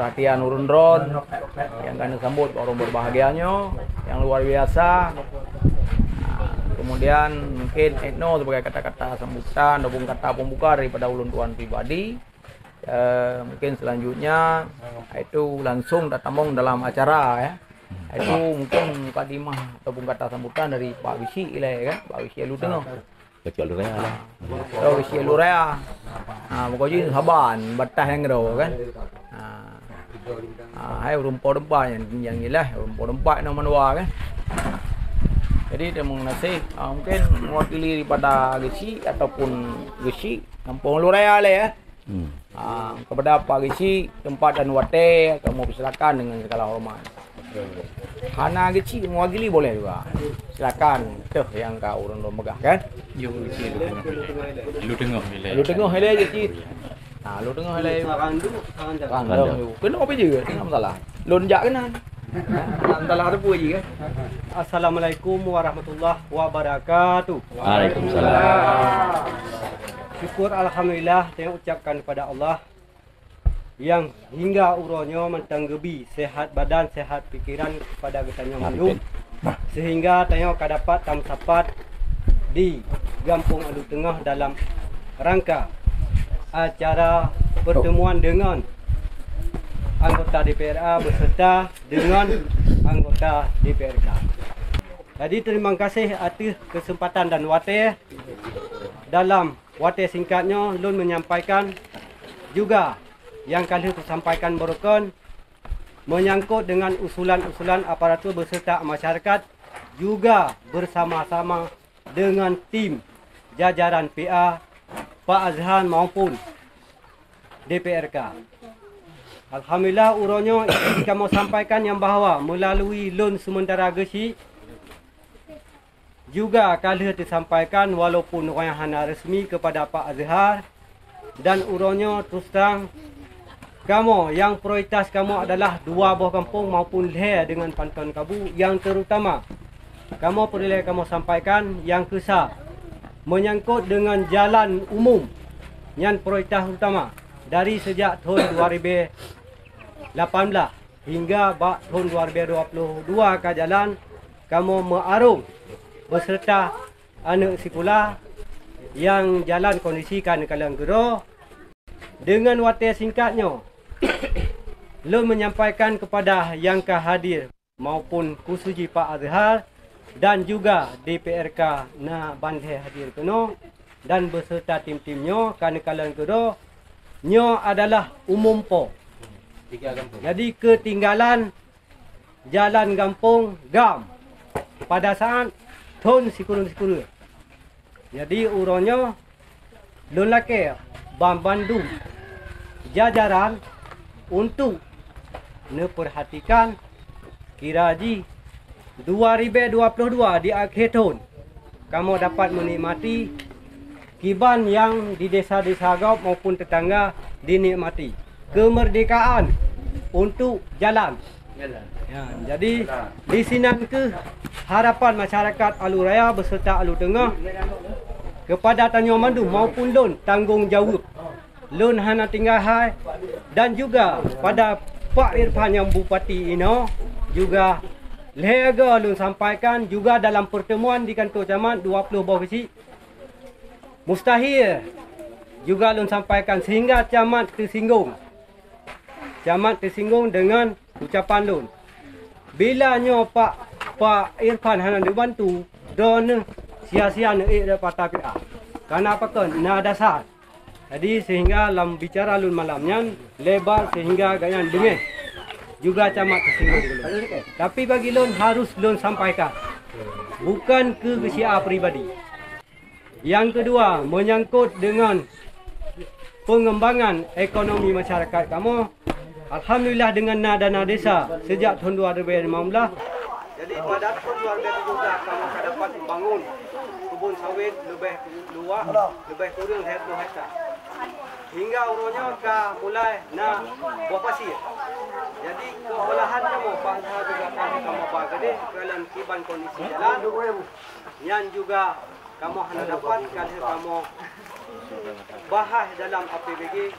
perhatian urun drone yang kami sambut orang berbahagianya yang luar biasa. Kemudian mungkin Etno sebagai kata-kata sambutan ataupun kata pembuka daripada ulun tuan pribadi. Mungkin selanjutnya itu langsung datang dalam acara ya. Itu mungkin mukadimah ataupun kata sambutan dari Pak Wisi kan, Pak Wisi Lu Tengah. Kecuali Lurea lah. Oh, Wisi Lurea. Pokoknya saban batah yang gede kan. Hai rumput-rumput yang ialah rumput-rumput nama dua kan. Jadi dia mengenai mungkin mewakili daripada Gesi ataupun Gesi Kampung Lurea lah ya. Kepada Pak Gesi tempat dan wate kamu persilakan dengan segala hormat. Hana Gesi mewakili boleh juga. Silakan tuh yang kau urun megah kan. Yo Gesi lu tengok Lu tengok hele Gesi. Lu tengok hele. Kena apa je? Tak masalah. Lonjak kena. Antara ada apa je kan? Assalamualaikum warahmatullahi wabarakatuh. Waalaikumsalam. Syukur alhamdulillah saya ucapkan kepada Allah yang hingga uronyo mentanggebi sehat badan, sehat pikiran kepada ketanyo maju sehingga tayo dapat tamsapat di Kampung Alu Tengah dalam rangka acara pertemuan dengan anggota DPRA beserta dengan anggota DPRK. Jadi terima kasih atas kesempatan dan waktu. Dalam waktu singkatnya, Lun menyampaikan juga yang kali disampaikan berkon menyangkut dengan usulan-usulan aparatur beserta masyarakat juga bersama-sama dengan tim jajaran PA, Pak Azhan maupun DPRK. Alhamdulillah uronyo kamu sampaikan yang bahawa melalui Lun sementara Gesi juga kali disampaikan walaupun hana resmi kepada Pak Azhar dan uronyo terus terang kamu yang prioritas kamu adalah dua buah kampung maupun Leh dengan Pantun Kabu yang terutama kamu perlu kamu sampaikan yang kesah menyangkut dengan jalan umum yang prioritas utama dari sejak tahun 2018 hingga tahun 2022 ke jalan kamu mengarung beserta anak sekolah yang jalan kondisikan kalian gero dengan waktu singkatnya Lun menyampaikan kepada yang hadir maupun kusuji Pak Azhar dan juga DPRK na bandhe hadir keno dan beserta tim-timnya kerana kalian gero nyo adalah umum po. Jadi ketinggalan jalan kampung Gam pada saat tahun sikuru-sikuru. Jadi uronyo Lun lake Bandung jajaran untuk memperhatikan kiraji 2022 di akhir tahun kamu dapat menikmati kiban yang di desa-desa Gaup maupun tetangga dinikmati kemerdekaan untuk jalan. Ya, jadi di sini ke harapan masyarakat Alu Raya beserta Alu Tengah kepada Tanjung Mandu maupun Lun tanggungjawab Lun hana tinggal hai dan juga pada Pak Irfan yang Bupati Ino juga lega Lun sampaikan juga dalam pertemuan di kantor camat 20 bawah kecil mustahil juga Lun sampaikan sehingga camat tersinggung dengan ucapan Lun bila nyo Pak Irfan hana dibantu don sia-sia dapat tapi karena apa kan na dasar. Jadi sehingga dalam bicara Lun malamnya lebar sehingga ganyan dengar juga camat tersinggung. Tapi bagi Lun harus Lun sampaikan bukan ke Gesi pribadi. Yang kedua menyangkut dengan pengembangan ekonomi masyarakat kamu. Alhamdulillah dengan dana desa sejak tahun 2015. Jadi pada tahun 2017 kamu dapat membangun kebun sawit lebih luas, lebih kurang 1 hektar. Hingga urunya ke mulai buah pasir. Jadi keolahan kamu Pak Azhar juga kamu bagade dalam kiban kondisi jalan. Yang juga kamu hendak dapat kalau kamu bahas dalam APBG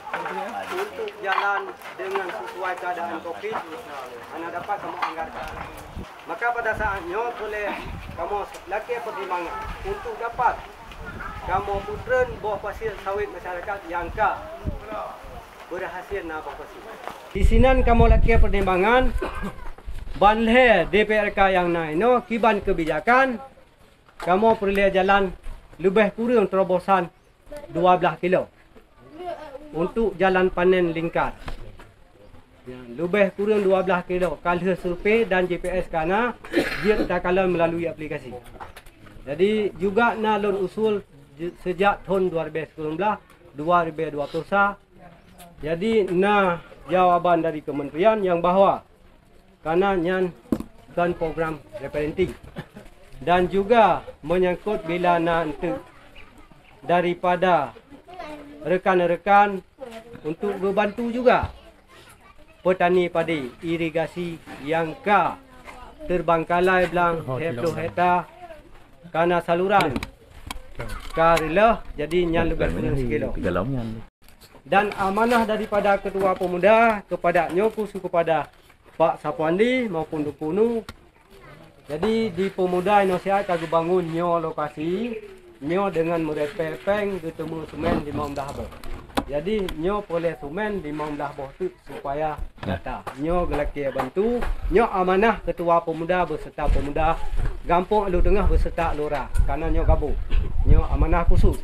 untuk jalan dengan sesuai keadaan COVID, anda dapat kamu anggarkan. Maka pada saatnya boleh kamu laki pertimbangan untuk dapat kamu putren buah pasir sawit masyarakat yang berhasil nak pasir. Di sini kamu laki pertimbangan banle DPRK yang naino kiban kebijakan kamu perlu jalan lebih kurang terobosan 12 kilo untuk jalan panen lingkar. Lebih kurang 12 kilo kalau survei dan GPS karena dia tak kalah melalui aplikasi. Jadi juga nalun usul sejak tahun 2019 2020. Jadi jawaban dari kementerian yang bahawa karena nyan kan program reparenting dan juga menyangkut bila nanti daripada rekan-rekan untuk membantu juga petani padi irigasi yang terbangkalai belang hektar karena saluran karela jadi nyan lebih kurang sekilo. Dan amanah daripada Ketua Pemuda kepadanya khusus kepada Pak Sapuandi maupun Dukunu. Jadi di Pemuda Indonesia kami bangun nyo lokasi nyo dengan merepeng ketemu semen 15 bah. Jadi nyo boleh semen 15 bah tu supaya data. Nyo gelaki bantu, nyo amanah Ketua Pemuda beserta Pemuda Gampung Alu Tengah beserta Lurah karena nyo gabung. Nyo amanah khusus.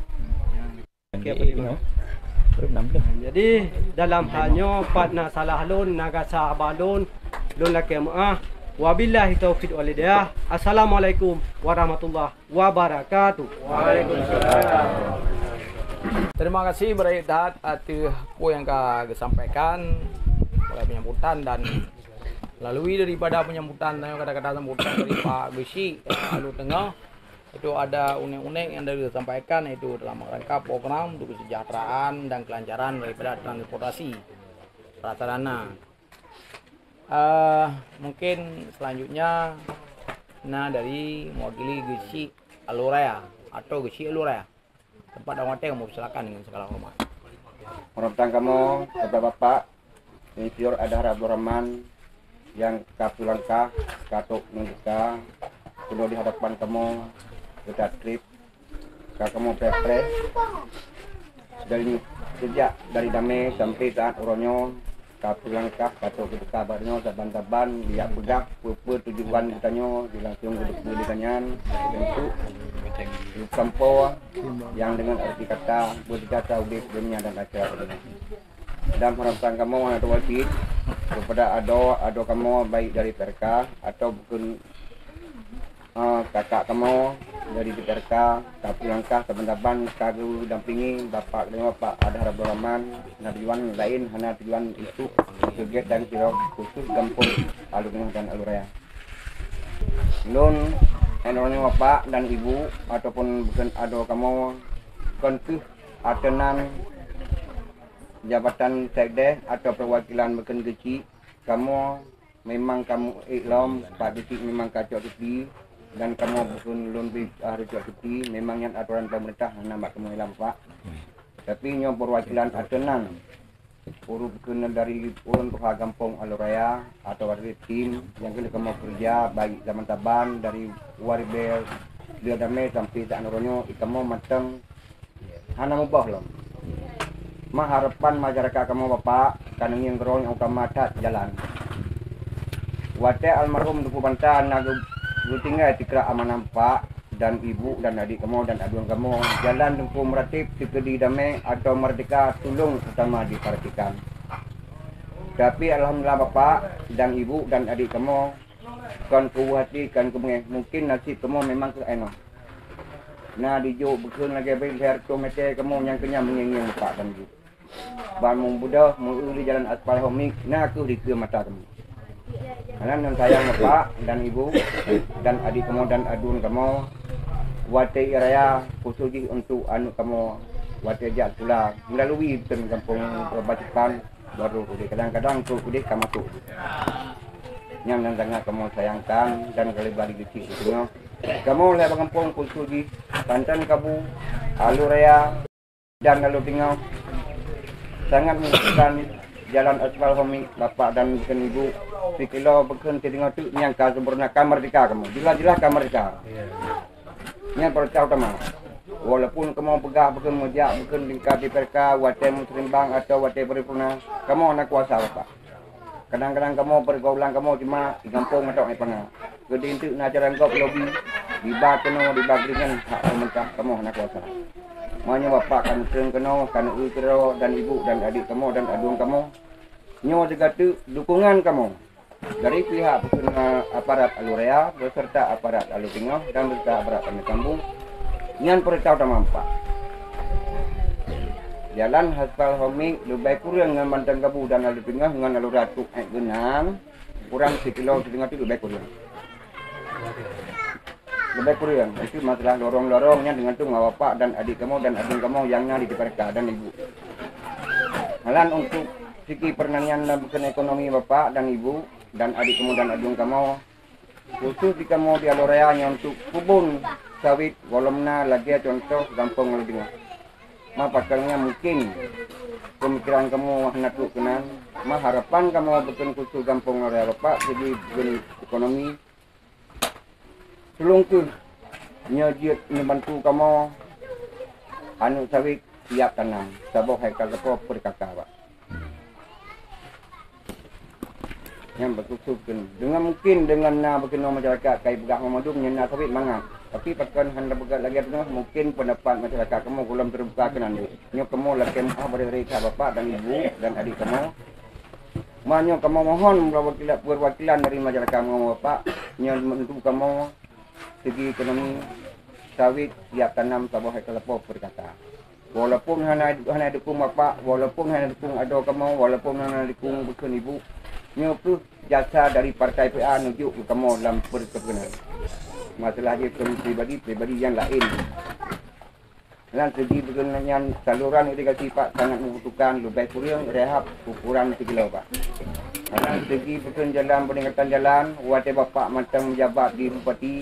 Jadi dalam halnya patna salah lon nagasa balon lon laki maah. Wabillahi taufiq wal hidayah. Assalamualaikum warahmatullahi wabarakatuh. Waalaikumsalam. Terima kasih berat atas apa yang kau sampaikan oleh penyambutan dan lalui daripada penyambutan dan kata-kata sambutan dari Pak Gesi Alu Tengah itu ada unek-unek yang dari disampaikan itu dalam rangka program untuk kesejahteraan dan kelancaran daripada transportasi prasarana. Mungkin selanjutnya dari mewakili Gesi Aluraya atau Gesi Aluraya tempat Dawate kamu silakan dengan segala hormat. Hormatan kamu Bapak-bapak Insinyur Adhar Abdul Rahman yang kapulangkah katuk nundika sudah di hadapan kamu kita trip kamu prepres dari sejak dari Dame sampai saat uronyo kapulangkah katuk kita kabarnya taban-taban dia begak tujuan ditanya langsung duduk ditanyan untuk kampo yang dengan arti kata berkata udik dunia dan akhirat ini. Dan harapan kamu ada wajib kepada ado kamu baik dari PRK atau bukan kakak kamu dari PRK tapi langkah teman-teman kagu dampingi Bapak dan Bapak Adhar Abdul Rahman tujuan lain hanya tujuan itu kegiatan kira khusus kampung Alu Tengah dan Aluraya. Lon enornya Bapak dan Ibu ataupun bukan ado kamu kontuh atenan jabatan sekde atau perwakilan bukan kecil kamu memang kamu iklam Pak Gesi memang kacau cuti dan kamu bukan lebih hari cuti memang yang aturan pemerintah nambah kamu iklam Pak tapi nyo perwakilan atenan bukan dari urun Tuha Gampung Aluraya atau dari tim yang kena kamu kerja baik zaman taban dari waribel dia damai sampai tak nuronyo kamu matang hana mubah loh. Harapan masyarakat kamu Bapak kanang yang gerong yang kamu atas jalan. Wate almarhum Duku Bantan nagu tinggal tikra amanah Pak dan Ibu dan adik kamu dan aduan kamu jalan Duku Meratip Tikedi Damai atau Merdeka Tulung utama diperhatikan. Tapi alhamdulillah Bapak dan Ibu dan adik kamu kan kuhati kan mungkin nasib kamu memang keenak. Nah dijo bukan lagi bayar komite kamu yang kenyang mengingat Bapak dan Ibu. Bangun budak menguli jalan aspal homik nah aku di ke mata kamu. Karena sayang Bapak dan Ibu dan adik kamu dan adun kamu wate raya khusus untuk anu kamu wate jak pula melalui kampung perbatasan baru kadang-kadang tu kudik kamu tu. Yang sangat kamu sayangkan dan kali balik di sini. Kamu lihat kampung khusus di Banten Kabu Aluraya dan lalu tengah sangat membutuhkan jalan aspal homik bapak dan bukan ibu sikilo bukan tengah tu nyangka sempurna kamerdeka kamu jelas-jelas kamerdeka yang percaya utama walaupun kamu pegah bukan mujak bukan tingkat di perka watai musrimbang atau watai paripurna kamu anak kuasa bapak kadang-kadang kamu pergaulan kamu cuma di kampung atau di pengah gede itu najaran kau lobby di bateno di bagringan hak pemerintah kamu anak kuasa makanya bapak kan sering kena kan kero dan ibu dan adik kamu dan aduan kamu nyo juga tu dukungan kamu dari pihak aparat Alurea beserta aparat Alu Tengah dan beserta aparat Kami Kampung nyan perintah utama Pak jalan aspal homik lebih kurang dengan Bantang Gabu dan Alu Tengah dengan Alu Ratu Genang kurang sekilo setengah tu lebih kurang itu masalah lorong-lorongnya dengan tu bapak dan adik kamu dan adik kamu yang di perka dan ibu malah untuk segi pertanian dan ekonomi bapak dan ibu dan adik kamu dan adik kamu khusus di kamu di Aloreanya untuk kebun sawit golomna lagi contoh gampang lebih pakalnya mungkin pemikiran kamu hendak kenan harapan kamu betul khusus gampang Alorea bapak jadi ekonomi selungkuh nyajit membantu kamu anu sawit siap tanam sabok hekal lepo perkaka Pak yang berkusupkan dengan mungkin dengan berkenal masyarakat kai begak memadum nyena sawit mangat tapi pakan hendak begat lagi tengah mungkin pendapat masyarakat kamu belum terbuka kenan nyo kamu lagi dari bapak dan ibu dan adik kamu manyo kamu mohon perwakilan dari masyarakat kamu bapak nyo menentu kamu segi ekonomi sawit siap tanam sabah hektar lepo berkata walaupun hanya dukung bapak walaupun hanya dukung ado kamu walaupun hanya dukung bukan ibu nyo tu jasa dari partai PA nujuk ke kamu dalam perkebunan masalah dia pribadi yang lain dan segi berkenaan saluran irigasi Pak sangat membutuhkan lebih kurang rehab ukuran 3 kilo Pak dan segi berkenaan jalan peningkatan jalan watai bapak macam menjabat di bupati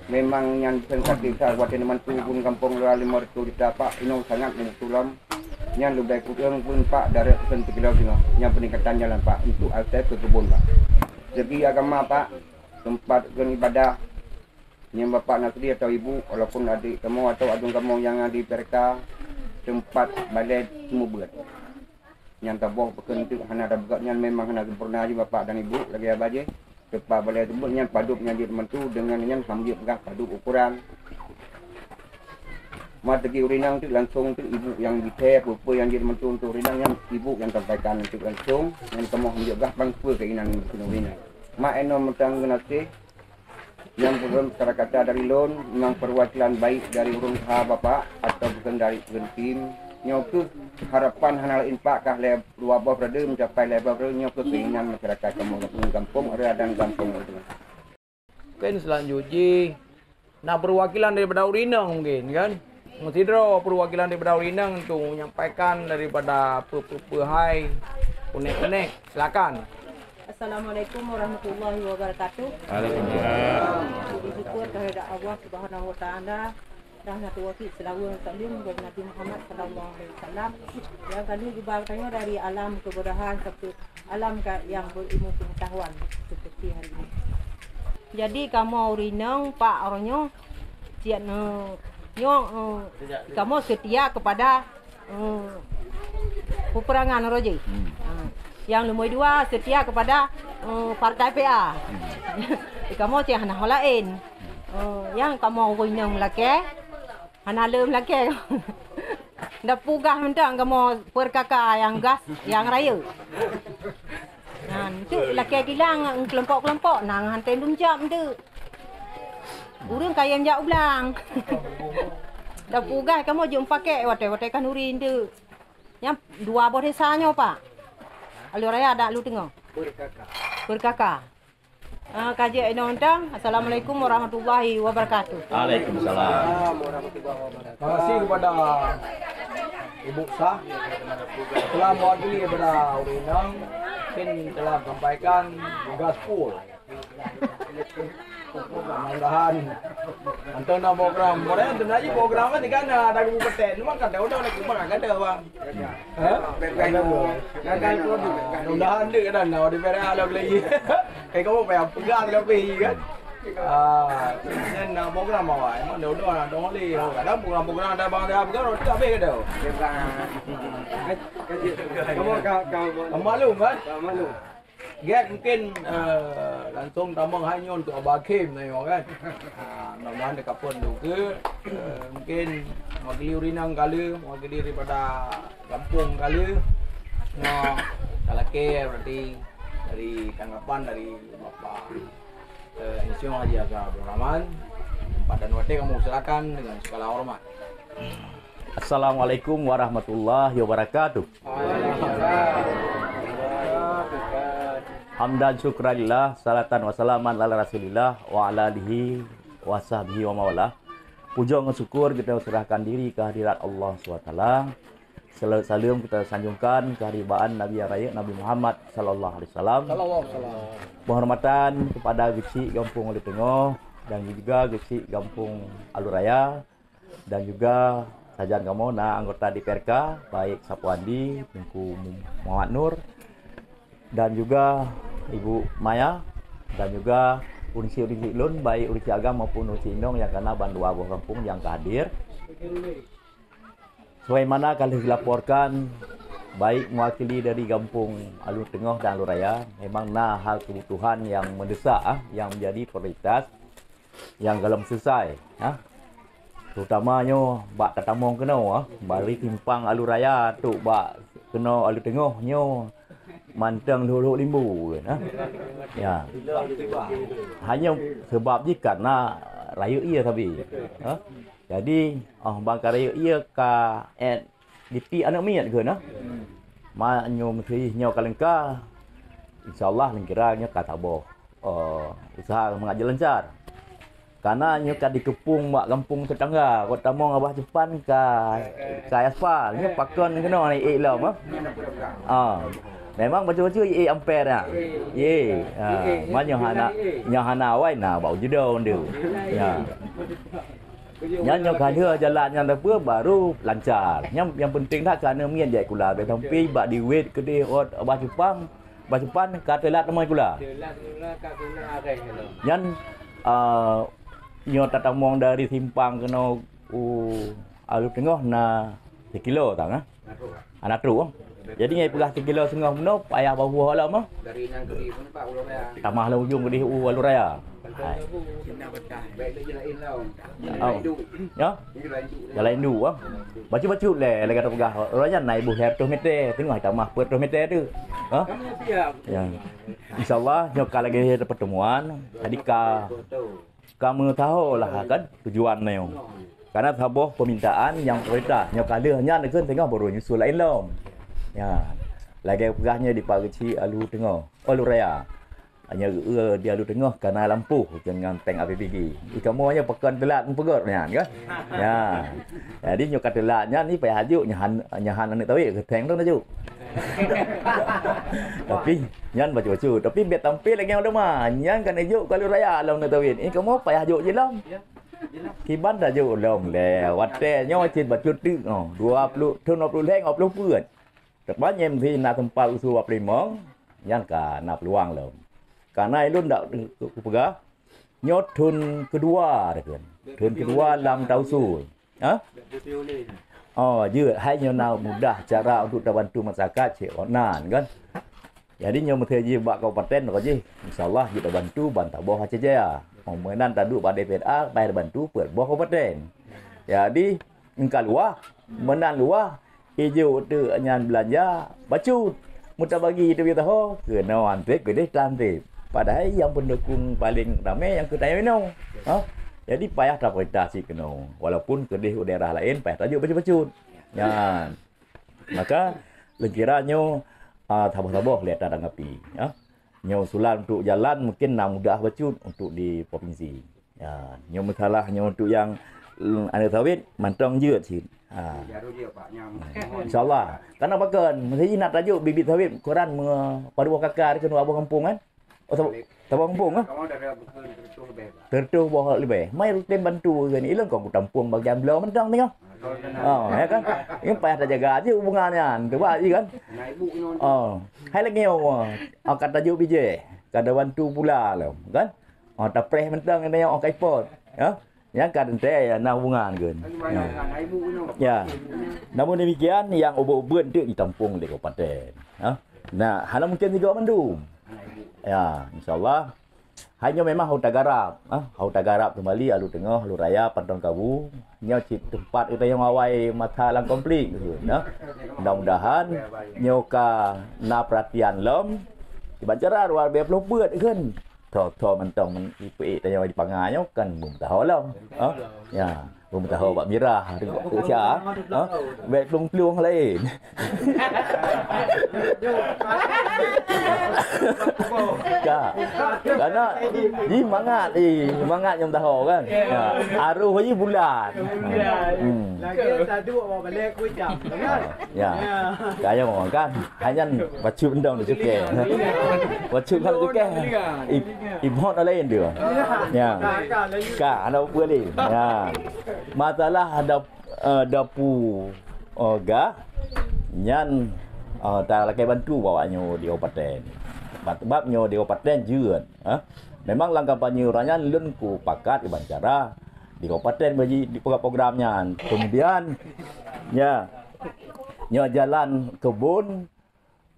memang yang sengkat desa watai mantu pun kampung luar 500 desa Pak ini sangat membutuhkan yang lebih kurang pun Pak dari 1 kilo yang peningkatan jalan Pak untuk akses ke kebun Pak segi agama Pak tempat ibadah yang bapak nak sedia atau ibu walaupun adik kamu atau adung kamu yang di perka tempat balai semua buat yang taboh bukan itu hanya ada begatnya memang hanya sempurna aja bapak dan ibu lagi apa aja tempat balai tersebut yang paduk yang dimentu dengan yang sambil pegah paduk ukuran materi urinang itu langsung itu ibu yang dite apa yang dimentu untuk urinang yang ibu yang sampaikan itu langsung yang kamu menjaga bangsa keinginan urinang mak eno mentang genasi yang belum kata dari loan memang perwakilan baik dari urung bapak atau bukan dari tim nyoku harapan hanal impak kah le dua bawah berada mencapai level nyoku keinginan masyarakat kampung area dan kampung itu mungkin selanjutnya nah perwakilan daripada Urinang mungkin kan Musidro perwakilan daripada Urinang untuk menyampaikan daripada hai unek-unek silakan. Assalamualaikum warahmatullahi wabarakatuh. Waalaikumsalam. Bersyukur kehadirat Allah Subhanahu wa taala dan satu wakil selawat salim kepada Nabi Muhammad sallallahu alaihi wasallam. Yang kali juga tanya dari alam kebodohan satu alam yang berilmu pengetahuan seperti hari ini. Jadi kamu Urinang Pak orangnya siap kamu setia kepada peperangan Roji. Yang nombor 2 setia kepada partai PA. Kamu cik hana lain. Yang kamu Urinang melake, hana le melake. Dah pugah mentang kamu perkaka yang gas yang raya. Nah, tu laki kilang kelompok-kelompok nang hantai dum jam tu. Urang kaya jak ulang. Dah pugah kamu jom pakai watai kan urin tu. Yang 2 buah desanya Pak. Alu raya ada lu tengok. Berkaka. Kaji nonton. Assalamualaikum warahmatullahi wabarakatuh. Waalaikumsalam. Terima kasih kepada Ibu Sah telah mewakili daripada Urinang mungkin telah sampaikan gaspol Mudah-mudahan antum nak program. Boleh antum aja program kan kan ada kabupaten. Cuma kan udah nak kumpul kan ada bang. Hah? Gagal produk. Mudah-mudahan dia kan ada di Perak ada lagi. Kayak kamu payah pegang lebih kan. Nên program mà vậy mà nếu đó là đó đi cả program ada bang ada kan roti habis ke dah. Kamu Maklum kan? malu. Get mungkin langsung tambang hanya untuk Abah Kim ni kan. Mudah-mudahan dekat pun tu ke mungkin mewakili Urinang kala, mewakili daripada kampung kala. Nah, kalau ke berarti dari tanggapan dari Bapak Insinyur Haji Azhar Abdul Rahman. Tempat dan waktu kamu silakan dengan segala hormat. Assalamualaikum warahmatullahi wabarakatuh. Hamdan syukranillah, salatan wassalaman ala rasulillah wa ala alihi wa sahbihi wa mawala. Puja dan syukur kita serahkan diri ke hadirat Allah SWT. Salam kita sanjungkan kehadiran Nabi yang Raya Nabi Muhammad sallallahu alaihi wasallam. Penghormatan kepada Geci Gampung Alur Tengah dan juga Geci Gampung Alur Raya dan juga sajan kamu anggota DPRK baik Sapu Andi, Tengku Muhammad Nur dan juga Ibu Maya dan juga urisi-urisi Lun baik urisi agama maupun urisi Indong yang kena bantu abuh kampung yang hadir. Sebagaimana kali dilaporkan baik mewakili dari Gampung Alur Tengah dan Alur Raya memang hal kebutuhan yang mendesak yang menjadi prioritas yang belum selesai terutamanya bak tatamong kena bari timpang Alur Raya tu bak kena Alur Tengah nyo mantang dulu limbu ya hanya sebab je karena raya ia tapi jadi bang raya ia ka diti anak miat ke ma nyo mesti nyo kalengka insyaallah lengkiranya kata boh usaha mengajar lancar karena nyo ka dikepung mak kampung tetangga kota mong abah Jepang ka aspal nyo pakon kena ni lah memang baca-baca ampere hana awai bau judau dia ya Nyanyo kada jalan yang apa baru lancar. Yang penting tak kerana mian jai kula tapi bak di wait kedai hot Abah Jepang kata lat nama kula. Yan nyo tatamong dari simpang kena Alur Tengah na 1 kilo tang anak tru. Jadi ngai pelah 1 kilo setengah benar payah bawah lah mah. Dari nang kedi pun Pak Ulur Raya. Tamah lah ujung kedai Alur Raya. Ya. Jalan Indu Baca-baca le kata pegah. Orangnya naik 200 meter tengah tamah 200 meter tu. Ya. Insyaallah nyo lagi ada pertemuan. Jadi kamu tahu lah kan tujuan ni. Karena sebuah permintaan yang prioritas. Nyo kalahnya nak tengah baru nyusul lain lom. Ya. Lagi pegahnya di Pageci Alur Tengah. Alur Raya. Hanya di Alur Tengah kerana lampu dengan tank APPG. Kamu hanya pakai telat pegot kan? Ya. Jadi nyo kata telatnya ni payah hajuk nyahan anak tawik ke tank tu tajuk. Tapi nyan baca-baca tapi biar tampil lagi ada mah. Nyan kan hajuk kalau raya alam nak tawik. Kamu payah hajuk je lam. Kiban dah hajuk lam le. Wate nyo cin baca tu 20 leng 50 pun. Tepat nyem thi nak tempat usul 25 nyan ka nak peluang lam. Karena itu ndak pegah nyot tun kedua kan. Tun kedua dalam tausul. Hanya nak mudah cara untuk bantu masyarakat cik onan kan. Jadi nyo mesti je bak kabupaten ko je. Insyaallah kita bantu bantah bawah Jaya. Momenan tadu pada DPRA bayar bantu per bawah kabupaten. Jadi engkau luah, menan luah hijau tu nyan belanja bacut. Muta bagi tu kita tahu kena antep gede tantip. Padahal yang pendukung paling ramai yang kedai minum. Jadi payah tak prioritas kena. Walaupun kedai daerah lain payah tajuk bacut-bacut. Ya. Maka lekiranya tabah-tabah lihat tanggapi. Nyo usulan untuk jalan mungkin nak mudah bacut untuk di provinsi. Ya, nyo masalahnya untuk yang ada sawit mantong je sih. InsyaAllah. Karena bahkan mesti nak tajuk bibit sawit koran pada kakak kena abang kampung kan. Tampung ah. Kamu dah betul tertuh lebih. Tertuh bawah lebih. Mai rutin bantu kan ilang kau tampung bagian belah mentang tengok. Oh, ya kan? Ini payah dah jaga aja hubungannya. Tu bah kan. Nah ibu ni. Oh, hai lagi kata ju bije. Kada bantu pula lah, kan? Tak preh mentang ni yang kai pot. Ya. Yang kan teh nak hubungan kan. Ya. Namun demikian yang ubah-ubah tu ditampung di kabupaten. Ha? Nah, hanya mungkin juga mendum. Ya, insya-Allah. Hanya memang hau tagarap, hau tagarap kembali alu tengah, alu raya, Pantong Kabu. Nya tempat kita yang awai mata lang komplit gitu, nah. Mudah-mudahan nyoka na perhatian lom. Dibacara luar biasa beut kan. Tho mentong men ipe tanya di panganyo kan belum tahu lah. Ya, belum tahu Pak Mirah dengan Sia. Baik pelung-pelung lain. Karena ni semangat yang tahu kan. Ya, aruh je bulan. Lagi satu bawa balik kuih jam kan. Ya. Kaya mau kan. Hanya baca undang di suke. Baca kan suke. Import lain dia. Ya. Ka ada apa ni? Ya. Masalah dapu ga nyan tak lakai bantu bawanya di kabupaten. Sebabnya di kabupaten jeun. Memang langkah penyurannya lun ku pakat iban cara di kabupaten bagi di programnya. Kemudian ya jalan kebun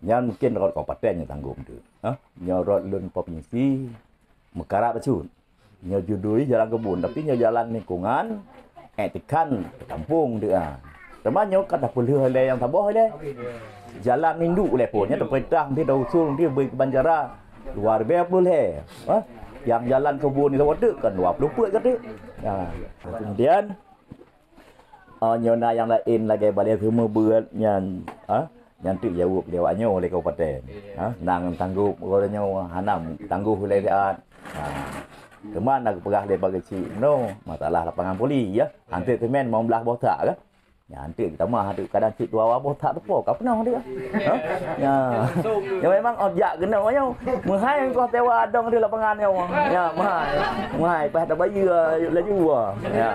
yang mungkin rot kabupaten yang tanggung tu. Nya rot lun provinsi Mekara Bacun. Nya judui jalan kebun tapi nya jalan lingkungan etikan kampung dia. Temannya kata pulih le yang taboh le. Jalan induk le pun nya terperintah dia dah usul dia beri kebanjara luar biasa boleh. Yang jalan kebun ni waktu kan 20 put kata. Ya. Kemudian nyona yang lain lagi balik semua buat yang tu jawab dewanya oleh kabupaten. Nang tangguh orangnya hanam tangguh oleh dia. Kemana aku pegah lebar kecil no masalah lapangan poli ya. Hantik temen mau belah botak kan. Ya hantik kita mah ada kadang cik tua botak tu kau pernah dia. Ya. Ya memang objek kena nya. Mahai kau tewa adong di lapangan nya. Ya mahai. Mahai pas tak bayar laju. Ya.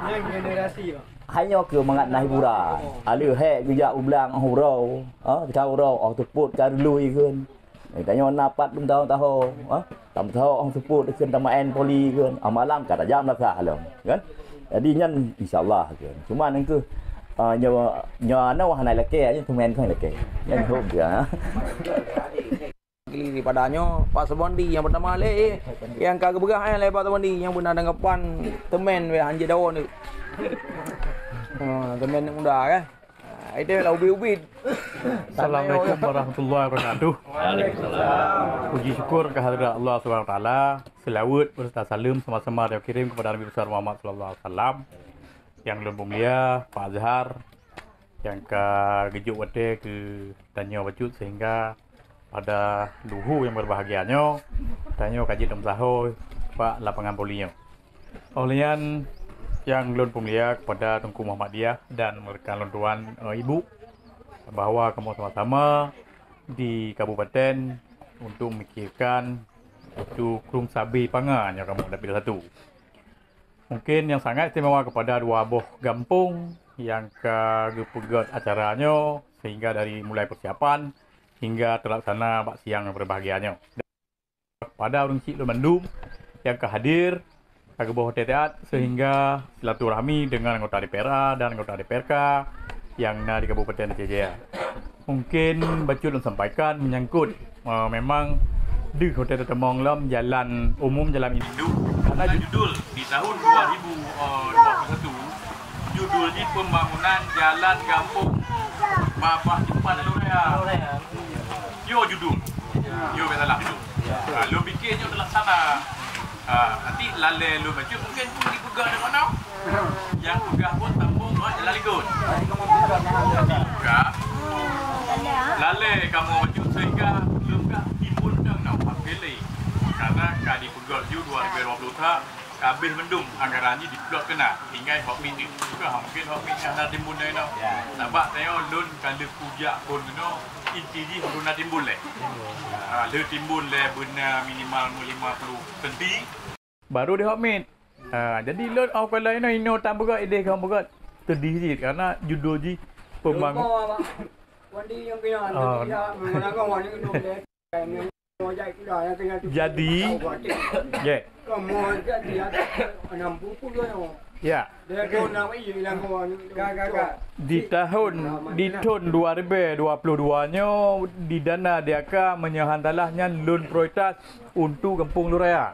Yang generasi Pak. Hanya ke mengat naik hiburan. Ada hek bijak ulang hurau. Kita hurau teput karlui kan. Tanya napat belum tahu. Tak tahu orang sebut dekat tamaan poli kan. Malam kata jam lah halam kan. Jadi nyan insya-Allah kan. Cuma nang ke nyo wahana leke aja temen kan leke. Yang hom dia. Kili padanya Pak Sabondi yang pertama le yang kagak begah le Pak Sabondi yang benar tanggapan temen we hanje daun ni. Temen muda kan. Itu lah ubi-ubi. Assalamualaikum warahmatullahi wabarakatuh. Waalaikumsalam. Puji syukur kehadirat Allah SWT. Selawat berserta salam sama-sama dia kirim kepada Nabi besar Muhammad sallallahu alaihi wasallam. Yang lebih mulia Pak Azhar yang ke gejuk wate ke tanya bacut sehingga pada luhu yang berbahagianya tanya kaji dom saho Pak lapangan polinya. Olian yang lun pemulia kepada Tengku Muhammadiyah dan rekan tuan ibu bahawa kamu sama-sama di kabupaten untuk memikirkan itu krum sabi pangan yang kamu dapat satu. Mungkin yang sangat istimewa kepada dua buah kampung yang kegepugat acaranya sehingga dari mulai persiapan hingga terlaksana bak siang yang berbahagianya. Pada orang cik Bandung yang kehadir Agak teat sehingga silaturahmi dengan anggota DPRA dan anggota DPRK yang ada di Kabupaten Aceh Jaya. Mungkin Bacul sampaikan menyangkut memang di Hotel Temong Lam jalan umum jalan induk karena judul di tahun 2021 judulnya pembangunan jalan kampung Bapak Timpan Lorea. Yo judul. Yo salah judul. Lo bikinnya terlaksana. Nanti lalai lu baju mungkin pun dipegang di mana yang pegang pun tambung jalan ligut lalai kamu baju sehingga lu pegang timbul dang nak pilih karena kadi pegang ju 2020 tak habis mendung anggaran ni diplot kena tinggal hok min ni ke mungkin hok min yang timbul dah no sebab tengok lun kalau pujak pun no inti ni harus timbul le le timbul le benar minimal 50 senti baru dia hok min jadi lun kalau ino tak berat ide kau berat terdiri je karena judul ji pembangun jadi ya di tahun 2022 nya di dana diaka menyahantalahnya loan prioritas untuk Kampung Luraya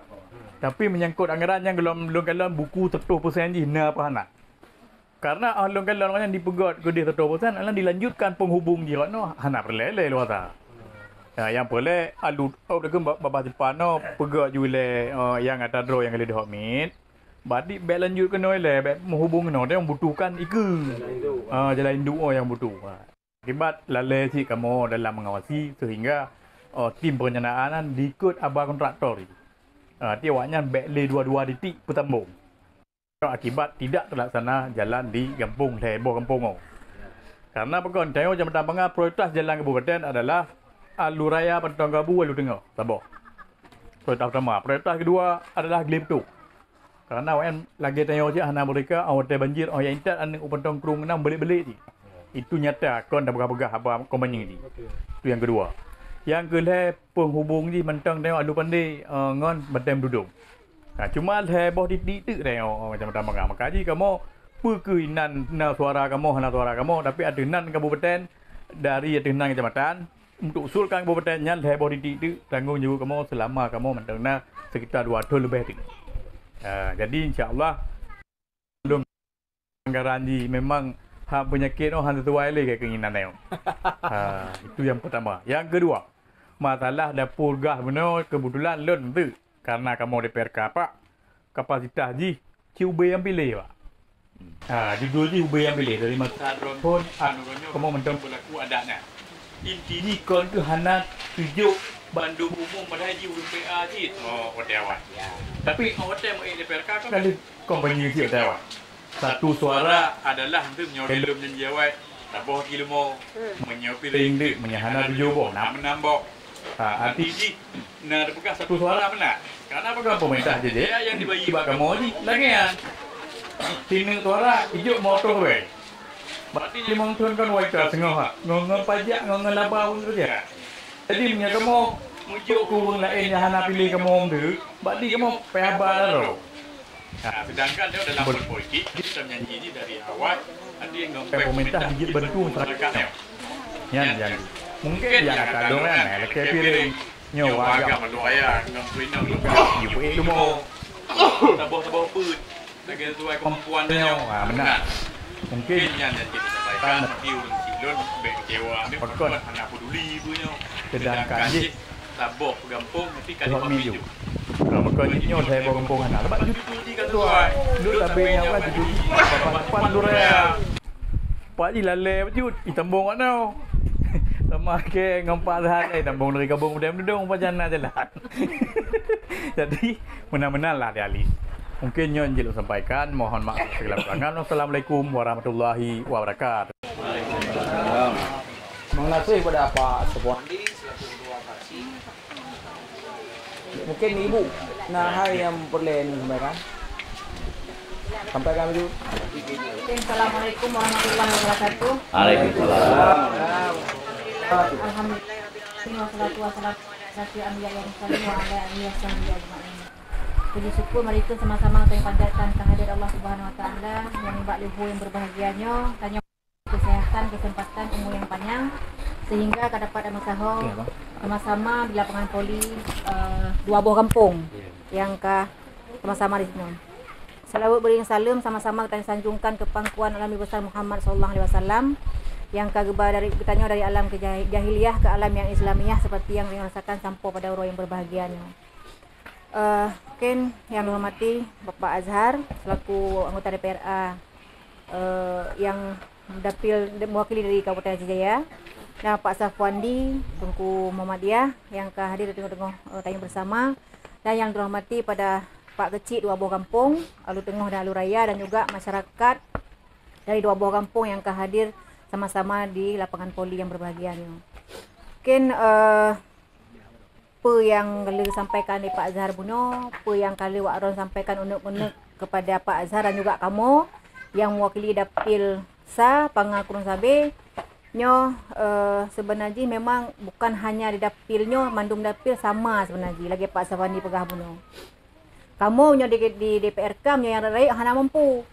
tapi menyangkut anggaran yang belum buku 30% je na apa nak karena alung kalau yang dipegot ke dia 30% alang dilanjutkan penghubung dia no hana perlele luar ta yang boleh alu dekem babah depan no pegot jule yang ada draw yang ada hot meet badi baik lanjut ke no le baik menghubung no dia membutuhkan jalan induk yang butuh akibat lalai si kamu dalam mengawasi sehingga tim perencanaan diikut abah kontraktor tiawaknya baik le 22 titik petambung akibat tidak terlaksana jalan di Kampung Lebo Kampung. Karena pekon tengok Jabatan Pengah prioritas jalan kabupaten adalah Alu Raya Pantang Gabu Alu Tengah Sabah. Prioritas pertama, prioritas kedua adalah Gleptu. Karena wan lagi tengok je hana mereka awat banjir yang intat ane upantong krung enam belik-belik ni. Itu nyata kon dah begah-begah apa kompany ni. Itu yang kedua. Yang kedua penghubung ni mentang tengok Alu Pandai ngon Batam Dudung. Cuma heboh titik tu tengok macam Pengah. Maka ji kamu perkeinan suara kamu hana suara kamu tapi ada nan kabupaten dari ada nan kecamatan untuk usulkan kabupaten yang heboh titik tu tanggung jawab kamu selama kamu mentang sekitar 2 tahun lebih tu. Jadi insya-Allah belum anggaran ji memang penyakit hang sesuai le keinginan tengok. Itu yang pertama. Yang kedua, masalah dapur gas benar kebetulan lon tu karena kamu DPRK apa kapasitas ji CUB yang pilih pak judul ji UB yang pilih dari masa pun kamu mentang berlaku adanya inti ni kon tu hana tujuk bandu umum pada ji UPA ji hotel tapi hotel mau DPRK kan kali kompany ji hotel satu suara adalah untuk menyodel menjawab taboh ilmu menyopiring dik menyahana tujuh boh menambah arti ji nak pegang satu suara benar. Karena pegang pemerintah je yang dibagi bak kamu ni lagian. Sini suara hijau motor we. Berarti limang tuan kan wajar sengah. Ngong pajak ngong laba pun tu dia. Jadi punya kamu mujuk kurung lain yang hana pilih kamu tu, berarti kamu pehabar ro. Sedangkan dia dalam politik kita menyanyi ni dari awal ada yang ngomong pemerintah digit bantu masyarakat. Yang mungkin yang akan dorang lekeh piring nyawa agak meluaya ngomong ibu itu mau tabah put lagi sesuai kemampuannya benar mungkin yang kita sampaikan view silon berkewa ni pekon anak peduli punya sedangkan je tabah gampung mesti kali maju kalau pekon ni saya bawa gampung anak lepas cuti kat tuai dulu tapi yang apa cuti papan Luraya pak ji lalai wujud ditambung kat nau sama ke ngompak zahat tambung dari kabung mudah dudung macam nak jalan. Jadi benar-benar lah dia Ali. Mungkin nyon je sampaikan mohon maaf segala kekurangan. Wassalamualaikum warahmatullahi wabarakatuh. Terima kasih kepada Pak Sepuandi selaku ketua fraksi. Mungkin Ibu nak hal yang perlu sampaikan. Sampaikan dulu. Assalamualaikum warahmatullahi wabarakatuh. Waalaikumsalam. Alhamdulillah wassalatu wassalamu ala puji syukur marikan sama-sama kita panjatkan kehadirat Allah Subhanahu wa taala yang bak luhur yang berbahagianya tanya kesehatan, kesempatan, umur yang panjang sehingga dapat berusaha sama-sama di lapangan poli dua buah kampung yang sama-sama di sini. Salawat beri salam sama-sama kita sanjungkan ke pangkuan Nabi besar Muhammad sallallahu alaihi wasallam yang kageba dari bertanya dari alam kejahiliyah ke alam yang Islamiah seperti yang dirasakan sampai pada roh yang berbahagianya. Mungkin yang dihormati Bapak Azhar selaku anggota DPRA yang mewakili dari Kabupaten Aceh Jaya dan Pak Safwandi Tengku Muhammadiyah yang hadir di tengah-tengah tanya bersama dan yang dihormati pada Pak Kecil dua buah kampung, Alu Tengah dan Alu Raya, dan juga masyarakat dari dua buah kampung yang akan hadir sama-sama di lapangan poli yang berbahagia ni. Mungkin apa yang kali sampaikan di Pak Azhar Buno, apa yang kali Wak Ron sampaikan unek-unek kepada Pak Azhar dan juga kamu yang mewakili dapil SA Panga Kurung Sabe. Nyo sebenarnya memang bukan hanya di dapilnya, mandum dapil sama sebenarnya lagi Pak Safandi Pegah Buno. Kamu nyo di DPRK nyo yang rakyat hana mampu.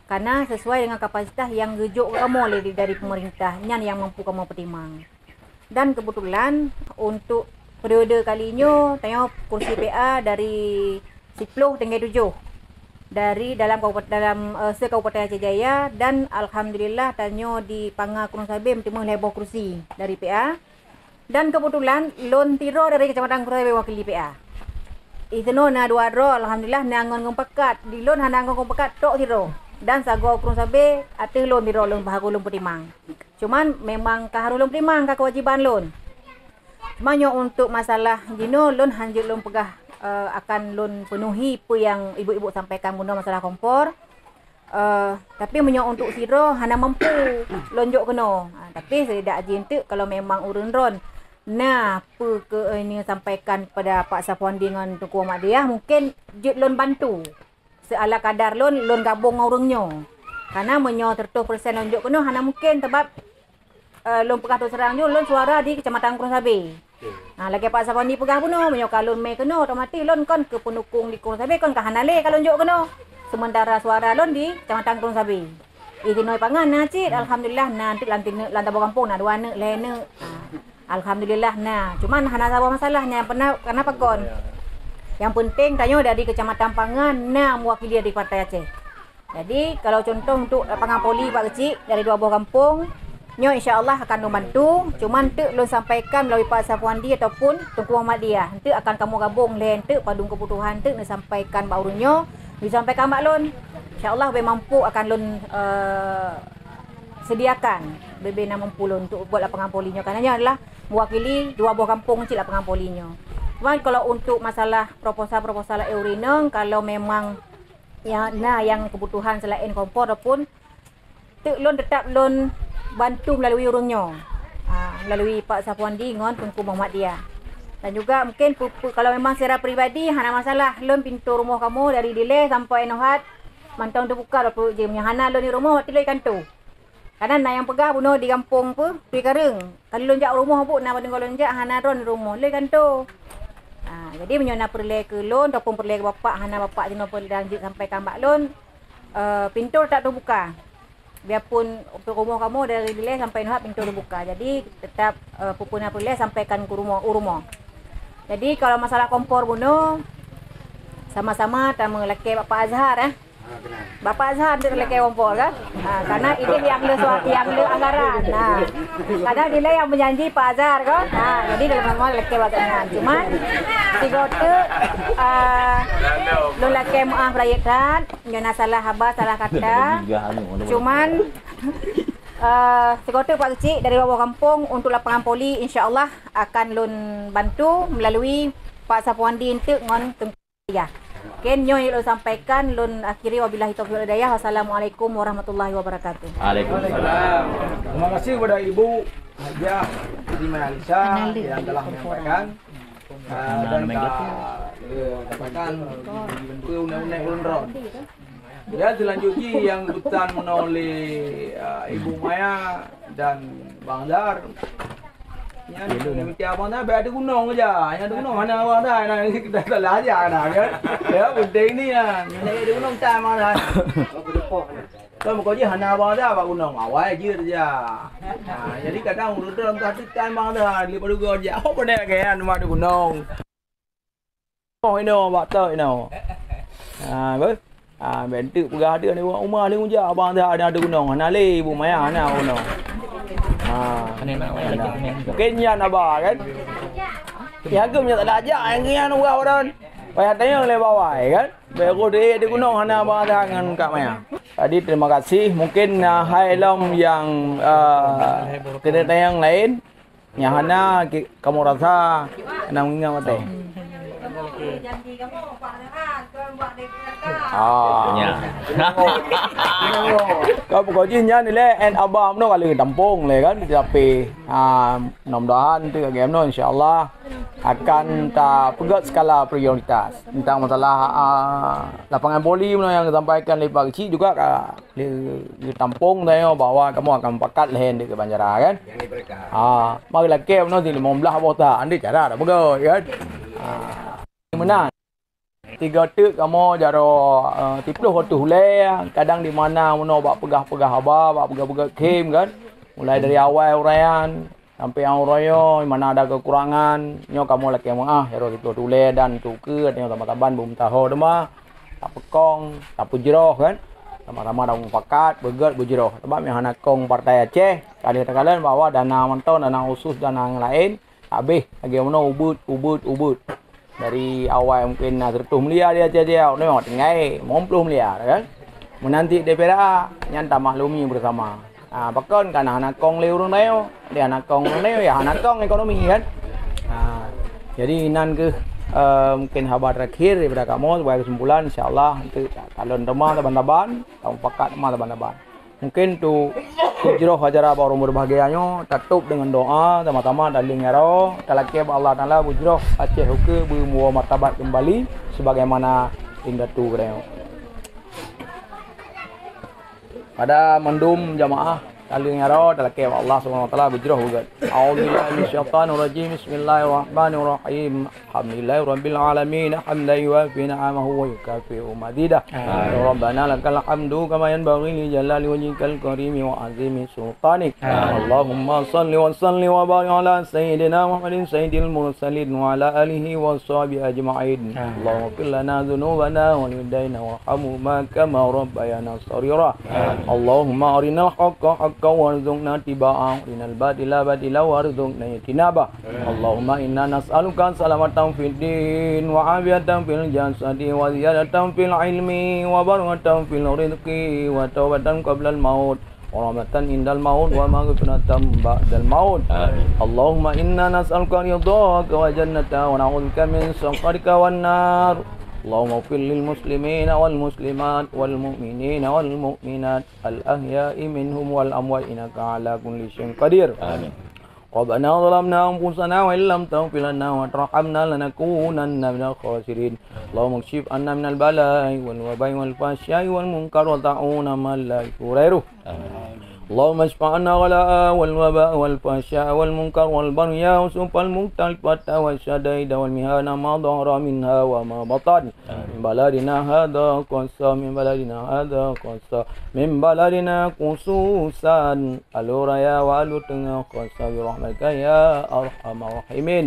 Karena sesuai dengan kapasitas yang gejuk kamu dari pemerintah, nyan yang mampu kamu pertimang. Dan kebetulan untuk periode kalinya tanya kursi PA dari 10 tinggal 7. Dari dalam se-Kabupaten Aceh Jaya, dan alhamdulillah tanya di Panga Kurung Sabe bertemu lebar kursi dari PA, dan kebetulan lon tiro dari Kecamatan Kurung Sabe wakili PA. Itu na dua ro alhamdulillah nangon ngompakat di lon hana ngompakat tok tiro, dan sago Kurung Sabe ate lon tiro lon bahago lon pertimang. Cuman memang kaharu lon pertimang ka kewajiban lon. Cuma untuk masalah gino lon hanjut lon pegah akan lon penuhi apa yang ibu-ibu sampaikan guna masalah kompor. Tapi untuk siro hana mampu lonjok kena. Tapi saya dak ajin tu kalau memang urun ron. Nah, apa ke ini sampaikan pada Pak Safwandi dengan Tunku Mak Diah, mungkin jut lon bantu. Seala kadar lon gabung orangnya. Karena menyo 100% lonjok kena hana mungkin sebab lon pegah tu serang lon suara di Kecamatan Kurung Sabe. Lagi Pak Safwandi Pegah Buno menyo kalon me kena otomatis lon kon ke pendukung di Kurung Sabe kon ka hanale kalau njuk kena. Sementara suara lon di Kecamatan Kurung Sabe. Iki noi pangan na cit alhamdulillah nanti lantai kampung na dua ne lene. Alhamdulillah nah. Cuman hana sabar masalahnya karena pakon. Yang penting tanya dari Kecamatan Pangan na mewakili di Partai Aceh. Jadi kalau contoh untuk lapangan poli Pak Kecil dari dua buah kampung, nyo insya-Allah akan membantu. Cuman tu lon sampaikan melalui Pak Safwandi ataupun Tunku Muhammad Dia. Nanti akan kamu gabung lain tu padung kebutuhan tu disampaikan Mbak Urunyo, disampaikan Mbak Lon. Insya-Allah be mampu akan lon sediakan bebe na mampu lon untuk buat lapangan polinyo. Karena adalah mewakili dua buah kampung cik lapangan polinyo. Cuman kalau untuk masalah proposal eurineng, kalau memang yang kebutuhan selain kompor ataupun tu lon tetap lon bantu melalui urungnya, melalui Pak Safwandi dengan Tunku Muhammad Dia. Dan juga mungkin kalau memang secara peribadi hana masalah lon pintu rumah kamu dari delay sampai Nohat mantau terbuka 20 jam yang hana lon di rumah waktu loi kantu. Karena yang pegah bunuh di kampung pi kareng. Kalau lon jak rumah bu na badeng lon jak hana ron rumah loi kantu. Jadi menyona perle ke lon ataupun perle ke bapak hana bapak dino lanjut sampai ke Mbak Lon, pintu tak terbuka. Biarpun untuk rumah kamu dari delay sampai Nohat pintu terbuka. Jadi tetap pupuna perle sampaikan ke rumah. Jadi kalau masalah kompor bunuh sama-sama tamu laki Bapak Azhar Bapak Azhar dia laki kompor kan. Karena ini yang le anggaran. Karena dia yang menjanji Pak Azhar kan. Jadi dalam nama laki Bapak. Cuman tiga tu lo laki muah perayaan, jangan salah haba salah kata. Cuman Sekolah Pak Kecil dari bawah kampung untuk lapangan poli insya-Allah akan lon bantu melalui Pak Safwandi untuk ngon ya. Ken nyo yang lo sampaikan lon akhiri wabillahi taufiq wal hidayah. Wassalamualaikum warahmatullahi wabarakatuh. Waalaikumsalam. Terima kasih kepada Ibu Hajah Iman Alisa yang telah menyampaikan dan dapatkan undang-undang Ulunron. Ya, selanjutnya yang keputusan menoleh Ibu Maya dan Bang Dar. Ya, dia Bang Dar ada gunung aja. Yang ada gunung mana Bang Dar? Nah, kita salah aja kan. Ya, penting ni kan. Yang ada gunung tak Bang Dar. Kalau kau je hana Bang Dar Pak gunung awal je dia. Jadi kadang urut dalam hati kan Bang Dar lipat juga je. Apa dia kan ada gunung. Oh, ini Pak ini. Baik. Bentuk pegah dia ni rumah ni unja abang dah ada gunung. Hana le Ibu Maya hana gunung. Kenyan abah kan. Ya ke punya tak ada ajak yang kenyan urau dah. Payah tanya le bawah kan. Baru dia di gunung hana abang dah dengan Kak Maya. Tadi terima kasih. Mungkin hai lom yang kena tayang lain yang hana kamu rasa nak ingat mate. Janji kamu Pak Azhar Ya. Kau pokoknya ni le en abam no kali tampung le kan tapi mudah-mudahan tu game no insyaallah akan tak pegat skala prioritas tentang masalah lapangan voli yang disampaikan oleh Pak Kecil juga di tampung tanya bahwa kamu akan pakat lehen di Banjara kan. Marilah game no di 15 bota andi cara dah pegat kan. Menang 3 tek kamu jaro tiploh hotu hule kadang di mana mono bak pegah-pegah aba bak pegah-pegah game kan mulai dari awal uraian sampai yang urayo mana ada kekurangan nyo kamu laki jaro tiploh hule dan tuke nyo tambah-tambahan bum taho dema tak pekong tak pujroh kan sama-sama dah mufakat begat bujroh sebab yang hanakong partai Aceh kali-kali bahwa dana menton dana khusus dana yang lain habis lagi mono ubud dari awal mungkin 100 miliar dia aja tengok tinggal 50 miliar kan menanti DPRA nyanta maklumi bersama bahkan kan anak kong leu neo dia anak kong neo ya anak kong ekonomi kan jadi nan ke mungkin habar terakhir daripada kamu sebagai kesimpulan insyaallah nanti kalau rumah taban-taban kamu pakat rumah taban-taban mungkin tu hijrah hajara baru berbahagianya tutup dengan doa sama-sama daling yaro talakib Allah Taala hijrah Aceh ke bermuah martabat kembali sebagaimana indatu kerana pada mendum jamaah daling yaro talakib Allah Subhanahu wa taala hijrah juga auzubillahi minasyaitanir rajim bismillahirrahmanirrahim alhamdulillahirabbil alamin hamdan yuwafi ni'amahu wa yukafi'u mazidah rabbana lakal hamdu kama yanbaghi li jalali wajhikal karim wa azimi sultanik Allahumma shalli wa sallim wa barik ala sayyidina Muhammadin sayyidil mursalin wa ala alihi wa sahbihi ajma'in Allahumma fir lana dhunubana wa lidaina warhamhuma kama rabbayana shaghira Allahumma arinal haqqa warzuqna tiba'ah inal batila batila warzuqna ijtinaba Allahumma inna nas'aluka salamatan fid din wa afiyatan fil jasadi wa ziyadatan fil ilmi wa barakatan fil rizqi wa tawbatan qabla al maut wa rahmatan indal maut wa maghfiratan ba'dal maut Allahumma inna nas'aluka ridhaka wa jannata wa na'udzubika min sakhatika wan nar Allahumma ighfir lil muslimina wal muslimat wal mu'minina wal mu'minat al ahya'i minhum wal amwat innaka ala kulli syai'in qadir. Amin. Rabbana zalamna anfusana wa illam taghfir lana wa tarhamna lanakunanna minal khasirin. Allahumma kshif anna minal bala'i wal waba'i wal fahsya'i wal munkar wa ta'una ma la yurairu. Amin. اللهم اشف عنا غلاء والوباء والفحشاء والمنكر والبغي وسوء المختلفة والشدائد والمهانة ما ظهر منها وما بطن من بلدنا هذا خاصة من بلدنا هذا خاصة من بلدنا خصوصا الورايا والوتنga خاصة برحمتك يا أرحم الراحمين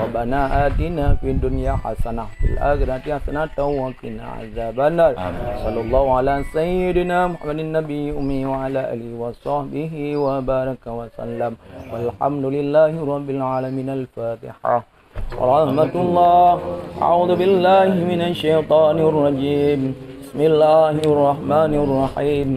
ربنا آتنا في الدنيا حسنة في الآخرة حسنة وقنا عذاب النار صلى الله على سيدنا محمد النبي أمي وعلى آله وصحبه وبارك وسلم والحمد لله رب العالمين الفاتحة ورحمة الله أعوذ بالله من الشيطان الرجيم بسم الله الرحمن الرحيم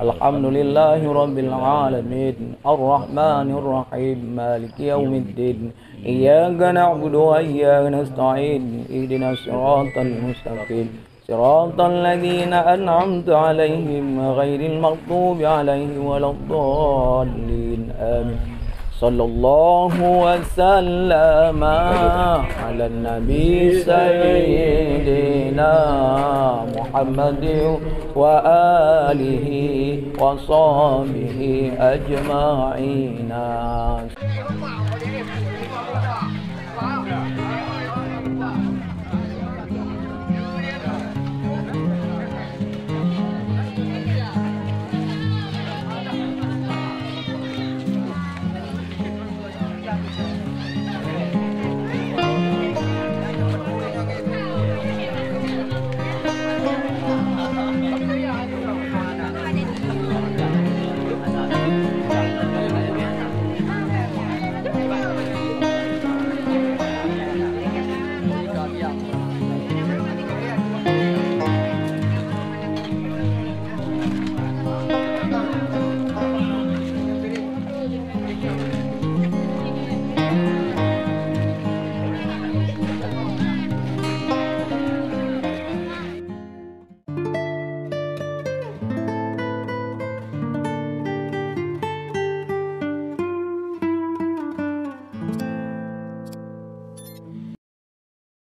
الحمد لله رب العالمين الرحمن الرحيم مالك يوم الدين إياك نعبد وإياك نستعين اهدنا الصراط المستقيم صراط الذين أنعمت عليهم غير المغضوب عليهم ولا الضالين آمين صلى الله وسلم على النبي سيدنا محمد وآله وصحبه أجمعين